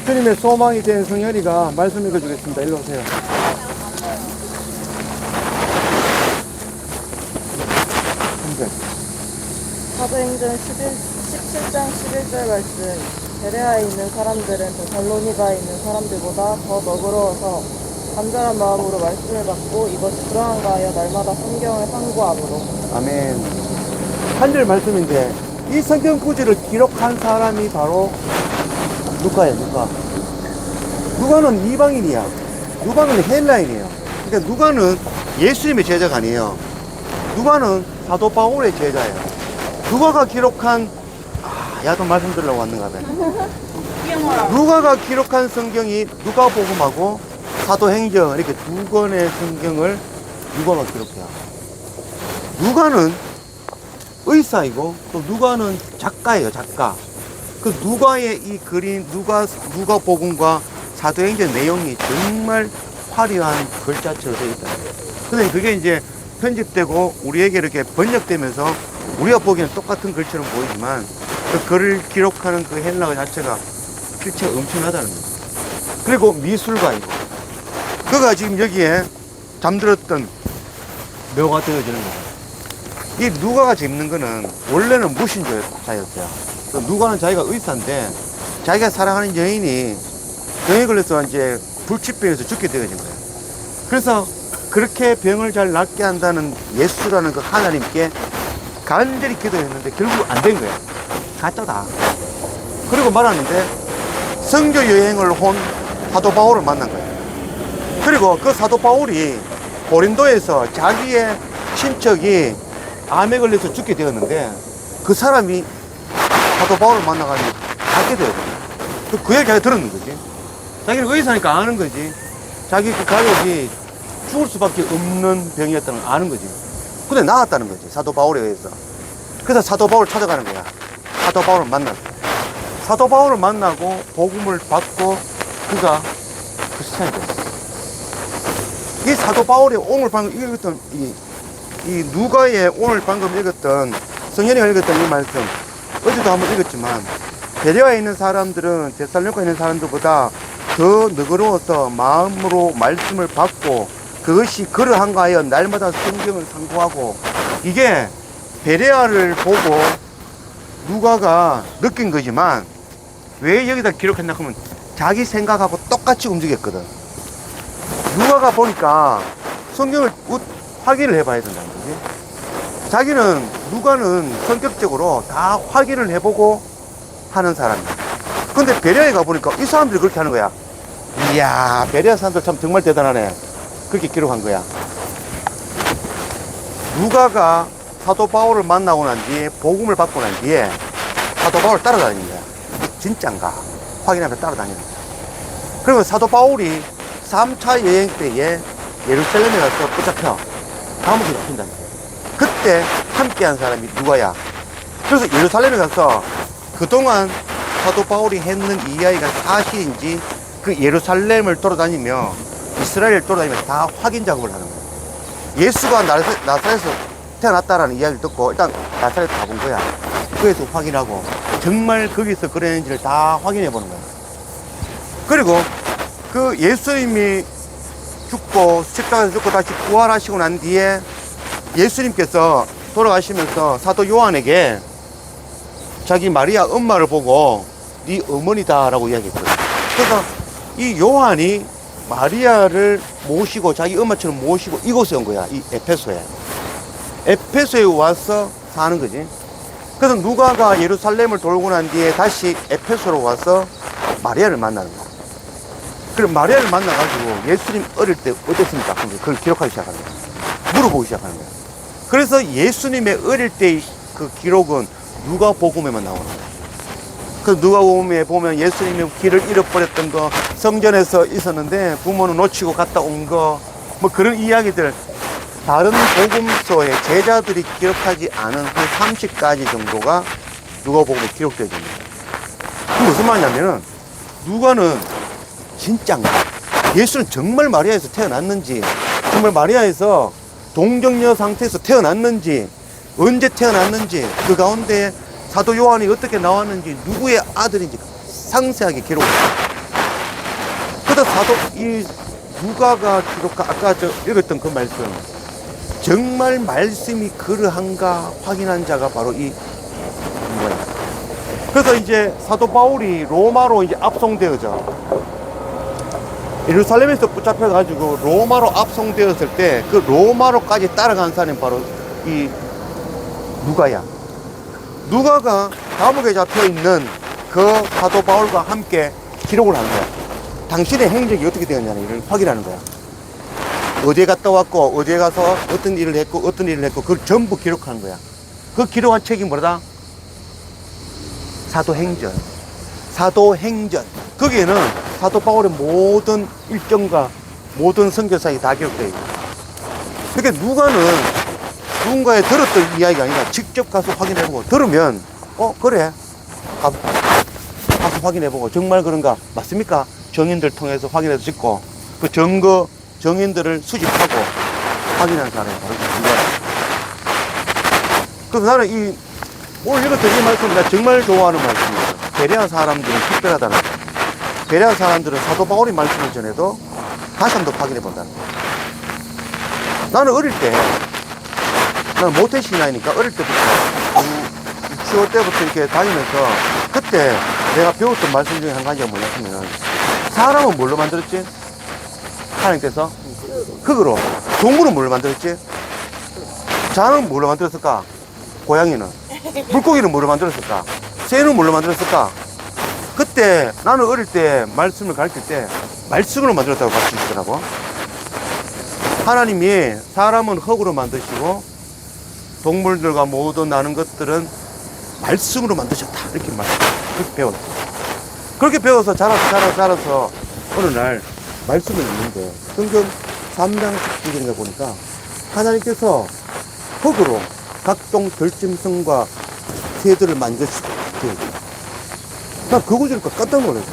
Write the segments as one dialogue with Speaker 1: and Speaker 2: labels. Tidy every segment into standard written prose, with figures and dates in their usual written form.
Speaker 1: 주님의 소망이 된 성현이가 말씀 읽어주겠습니다. 일로 오세요.
Speaker 2: 사도행전 17장 11절 말씀. 베레아에 있는 사람들은 데살로니가에 있는 사람들보다 더 너그러워서 간절한 마음으로 말씀을 받고 이것이 그러한가 하여 날마다 성경을 상고함으로.
Speaker 1: 아멘. 한 절 말씀인데 이 성경 구절을 기록한 사람이 바로 누가예요. 누가는 이방인이야. 누가는 헬라인이에요. 그러니까 누가는 예수님의 제자가 아니에요. 누가는 사도 바울의 제자예요. 누가가 기록한 야도 말씀드리려고 왔는가 봐. 누가가 기록한 성경이 누가복음하고 사도행전 이렇게 두 권의 성경을 누가가 기록해요. 누가는 의사이고 또 누가는 작가예요. 작가. 그 누가의 이 글인 누가복음과 사도행전 내용이 정말 화려한 글자체로 되어 있다. 근데 그게 이제 편집되고 우리에게 이렇게 번역되면서 우리가 보기에는 똑같은 글처럼 보이지만 그 글을 기록하는 그 헬라어 자체가 필체가 엄청나다는 거예요. 그리고 미술가이고 그가 지금 여기에 잠들었던 묘가 되어지는 거예요. 이 누가가 재밌는 거는 원래는 무신자였어요. 누가는 자기가 의사인데 자기가 사랑하는 여인이 병에 걸려서 이제 불치병에서 죽게 되어진 거예요. 그래서 그렇게 병을 잘 낫게 한다는 예수라는 그 하나님께 간절히 기도했는데 결국 안 된 거예요. 가짜다. 그리고 말하는데 선교 여행을 온 사도 바울을 만난 거예요. 그리고 그 사도 바울이 고린도에서 자기의 친척이 암에 걸려서 죽게 되었는데 그 사람이 사도 바울을 만나가지고 낫게 되었거든요. 그 얘기 자기가 들었는 거지. 자기는 의사니까 아는 거지. 자기 그 가족이 죽을 수밖에 없는 병이었다는 걸 아는 거지. 근데 나았다는 거지. 사도 바울에 의해서. 그래서 사도 바울을 찾아가는 거야. 사도 바울을 만났어. 사도 바울을 만나고 복음을 받고 그가 크리스찬이 됐어. 이 사도 바울이 오늘 방금 읽었던 이 누가의 오늘 방금 읽었던 성현이가 읽었던 이 말씀 어제도 한번 읽었지만 베레아에 있는 사람들은 데살로니가에 있는 사람들보다 더 너그러워서 마음으로 말씀을 받고 그것이 그러한가 하여 날마다 성경을 상고하고 이게 베레아를 보고 누가가 느낀 거지만 왜 여기다 기록했나 하면 자기 생각하고 똑같이 움직였거든. 누가가 보니까 성경을 확인을 해봐야 된다는 거지. 자기는 누가는 성격적으로 다 확인을 해보고 하는 사람이야. 근데 베레아에 가보니까 이 사람들이 그렇게 하는 거야. 이야, 베레아 사람들 참 정말 대단하네. 그렇게 기록한 거야. 누가가 사도 바울을 만나고 난 뒤에 복음을 받고 난 뒤에 사도 바울을 따라다니는 거야. 진짠가 확인하면서 따라다니는 거야. 그리고 사도 바울이 3차 여행 때에 예루살렘에 가서 붙잡혀 감옥에 잡힌다는 거야. 그때 함께한 사람이 누가야. 그래서 예루살렘에 가서 그동안 사도 바울이 했는 이야기가 사실인지 그 예루살렘을 돌아다니며 이스라엘을 돌아다니며 다 확인 작업을 하는 거야. 예수가 나사렛에서 태어났다라는 이야기를 듣고 일단 나사렛 가본 거야. 거기서 확인하고 정말 거기서 그랬는지를 다 확인해 보는 거야. 그리고 그 예수님이 죽고 십자가에서 죽고 다시 부활하시고 난 뒤에 예수님께서 돌아가시면서 사도 요한에게 자기 마리아 엄마를 보고 네 어머니다 라고 이야기했거든. 그래서 이 요한이 마리아를 모시고 자기 엄마처럼 모시고 이곳에 온 거야. 이 에페소에. 에페소에 와서 사는 거지. 그래서 누가가 예루살렘을 돌고 난 뒤에 다시 에페소로 와서 마리아를 만나는 거야. 그럼 마리아를 만나가지고 예수님 어릴 때 어땠습니까? 그걸 기록하기 시작하는 거야. 물어보기 시작하는 거야. 그래서 예수님의 어릴 때의 그 기록은 누가복음에만 나오는 거야. 그 누가복음에 보면 예수님이 길을 잃어버렸던 거, 성전에서 있었는데 부모는 놓치고 갔다 온 거, 뭐 그런 이야기들 다른 복음서에 제자들이 기록하지 않은 한 30가지 정도가 누가복음에 기록되어 있는 거예요. 그 무슨 말이냐면은 누가는 진짜인가? 예수는 정말 마리아에서 태어났는지, 정말 마리아에서 동정녀 상태에서 태어났는지, 언제 태어났는지, 그 가운데 사도 요한이 어떻게 나왔는지, 누구의 아들인지 상세하게 기록을 해요. 그래서 이 누가가 기록한 아까 저 읽었던 그 말씀, 정말 말씀이 그러한가 확인한 자가 바로 이 누가야. 그래서 이제 사도 바울이 로마로 이제 압송되어져 예루살렘에서 붙잡혀가지고 로마로 압송되었을 때 그 로마로까지 따라간 사람이 바로 이 누가야. 누가가 감옥에 잡혀있는 그 사도 바울과 함께 기록을 한 거야. 당신의 행적이 어떻게 되었냐는 이를 확인하는 거야. 어디에 갔다 왔고 어디에 가서 어떤 일을 했고 어떤 일을 했고 그걸 전부 기록하는 거야. 그 기록한 책이 뭐다? 사도행전. 사도행전. 거기에는 사도 바울의 모든 일정과 모든 선교사에 다 기록되어 있고. 그러니까 누가는 누군가에 들었던 이야기가 아니라 직접 가서 확인해보고, 들으면 그래, 가서 확인해보고 정말 그런가 맞습니까? 정인들 통해서 확인해서 짓고 그 증거 정인들을 수집하고 확인한 사람이 바로 누가야. 그래서 나는 오늘 읽었던 이 말씀 내가 정말 좋아하는 말씀이에요. 베레아 사람들은 특별하다는 거. 베레아 사람들은 사도 바울의 말씀을 전해도 다시 한번 확인해 본다는 거예요. 나는 어릴 때, 나는 모태신앙이니까 어릴 때부터, 유치원 때부터 이렇게 다니면서, 그때 내가 배웠던 말씀 중에 한 가지가 뭐냐면, 사람은 뭘로 만들었지? 하나님께서? 흙으로. 동물은 뭘로 만들었지? 자는 뭘로 만들었을까? 고양이는. 물고기는 뭘로 만들었을까? 새는 뭘로 만들었을까? 그때 나는 어릴 때 말씀을 가르칠 때 말씀으로 만들었다고 가르쳐 주시더라고. 하나님이 사람은 흙으로 만드시고 동물들과 모든 나는 것들은 말씀으로 만드셨다. 이렇게 그렇게 배웠어. 그렇게 배워서 자라서 어느 날 말씀을 읽는데 성경 3장 19절인가 보니까 하나님께서 흙으로 각종 결짐승과 새들을 만드시고 나 그 구절을 깜짝 놀랐어.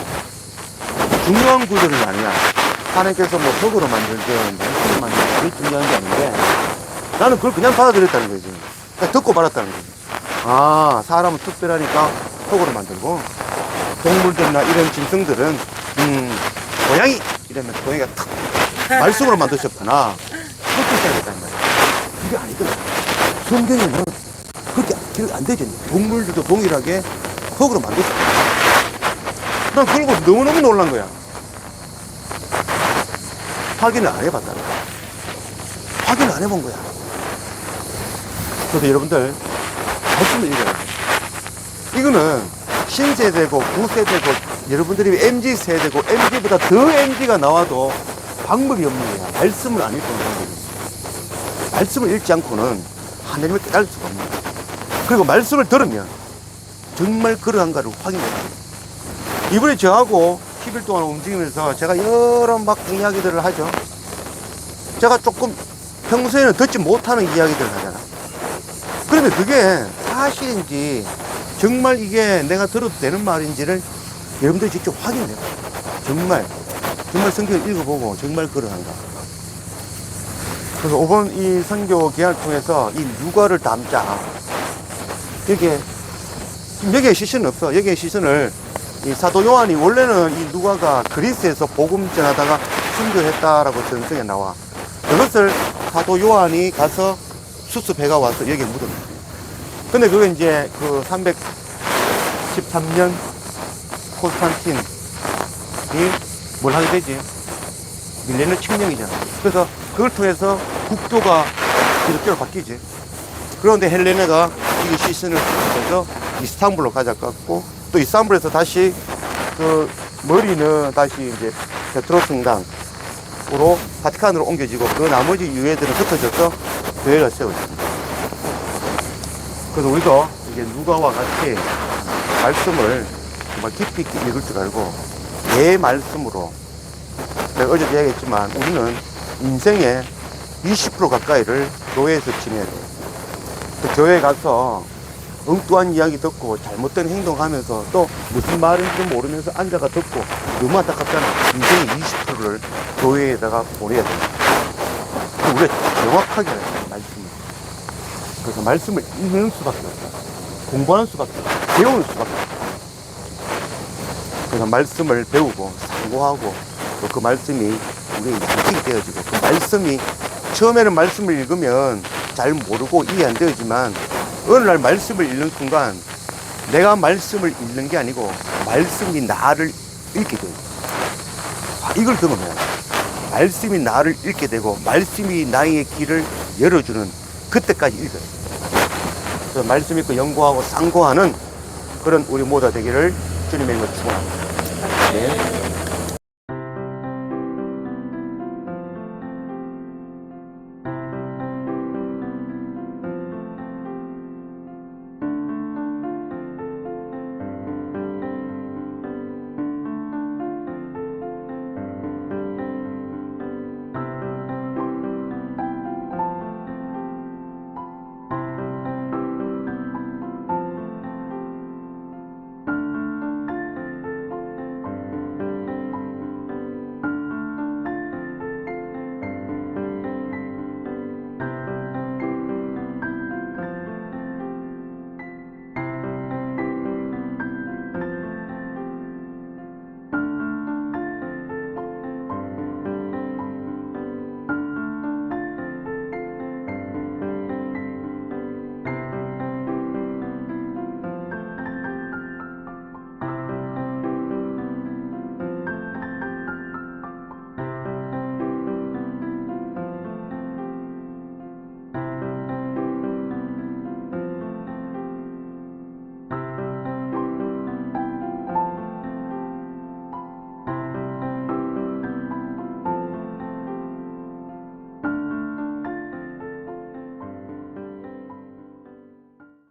Speaker 1: 중요한 구절은 아니야. 하나님께서 뭐 흙으로 만들게, 말씀을 만들게, 그게 중요한 게 아닌데, 나는 그걸 그냥 받아들였다는 거지. 그냥 듣고 말았다는 거지. 아, 사람은 특별하니까 흙으로 만들고, 동물들이나 이런 짐승들은, 고양이! 이러면 고양이가 탁, 말씀으로 만드셨구나. 그렇게 생각했단 말이야. 그게 아니거든. 성경에는 그렇게 기록이 안 되죠. 동물들도 동일하게 흙으로 만드셨구나. 난 그걸 보고 너무너무 놀란 거야. 확인을 안 해봤다는 거야. 확인을 안 해본 거야. 그래서 여러분들, 말씀을 읽어야 돼. 이거는 신세대고 구세대고 여러분들이 MZ세대고 MZ보다 더 MZ가 나와도 방법이 없는 거야. 말씀을 안 읽고는 방법이 없어. 말씀을 읽지 않고는 하나님을 깨달을 수가 없는 거야. 그리고 말씀을 들으면 정말 그러한가를 확인해야 돼. 이번에 저하고 10일 동안 움직이면서 제가 여러 막 이야기들을 하죠. 제가 조금 평소에는 듣지 못하는 이야기들을 하잖아. 그러면 그게 사실인지 정말 이게 내가 들어도 되는 말인지를 여러분들이 직접 확인해요. 정말 성경을 읽어보고 정말 그러한가. 그래서 이번 이 선교 기간을 통해서 이 누가를 담자. 여기에 시선은 없어. 여기에 시선을 이 사도 요한이 원래는 이 누가가 그리스에서 복음 전하다가 순교했다라고 전성에 나와. 그것을 사도 요한이 가서 수습해가 와서 여기에 묻어놨어요. 근데 그게 이제 그 313년 콘스탄틴이 뭘 하게 되지? 밀레니엄 칙령이잖아. 그래서 그걸 통해서 국도가 기독교로 바뀌지. 그런데 헬레네가 이 시선을 해서 이스탄불로 가져갔고, 또 이스탄불에서 다시 그 머리는 다시 이제 베트로 성당으로 바티칸으로 옮겨지고, 그 나머지 유해들은 흩어져서 교회가 세워집니다. 그래서 우리도 이게 누가와 같이 말씀을 정말 깊이 있게 읽을 줄 알고 내 말씀으로, 내가 어제도 이야기했지만 우리는 인생의 20% 가까이를 교회에서 지내야 돼요. 그 교회에 가서 엉뚱한 이야기 듣고 잘못된 행동하면서 또 무슨 말인지 모르면서 앉아가 듣고 너무 안타깝잖아. 인생의 20%를 교회에다가 보내야 됩니다. 우리가 정확하게 해야 돼요, 말씀을. 그래서 말씀을 읽는 수밖에 없어요. 공부하는 수밖에 없어요. 배우는 수밖에 없어요. 그래서 말씀을 배우고 상고하고 또 그 말씀이 우리의 인식이 되어지고 그 말씀이 처음에는 말씀을 읽으면 잘 모르고 이해 안 되지만 어느 날 말씀을 읽는 순간 내가 말씀을 읽는 게 아니고 말씀이 나를 읽게 돼요. 이걸 경험해야 돼. 말씀이 나를 읽게 되고 말씀이 나의 길을 열어주는 그때까지 읽어요. 그래서 말씀 읽고 연구하고 상고하는 그런 우리 모두 되기를 주님의 이름으로 축원합니다. 네.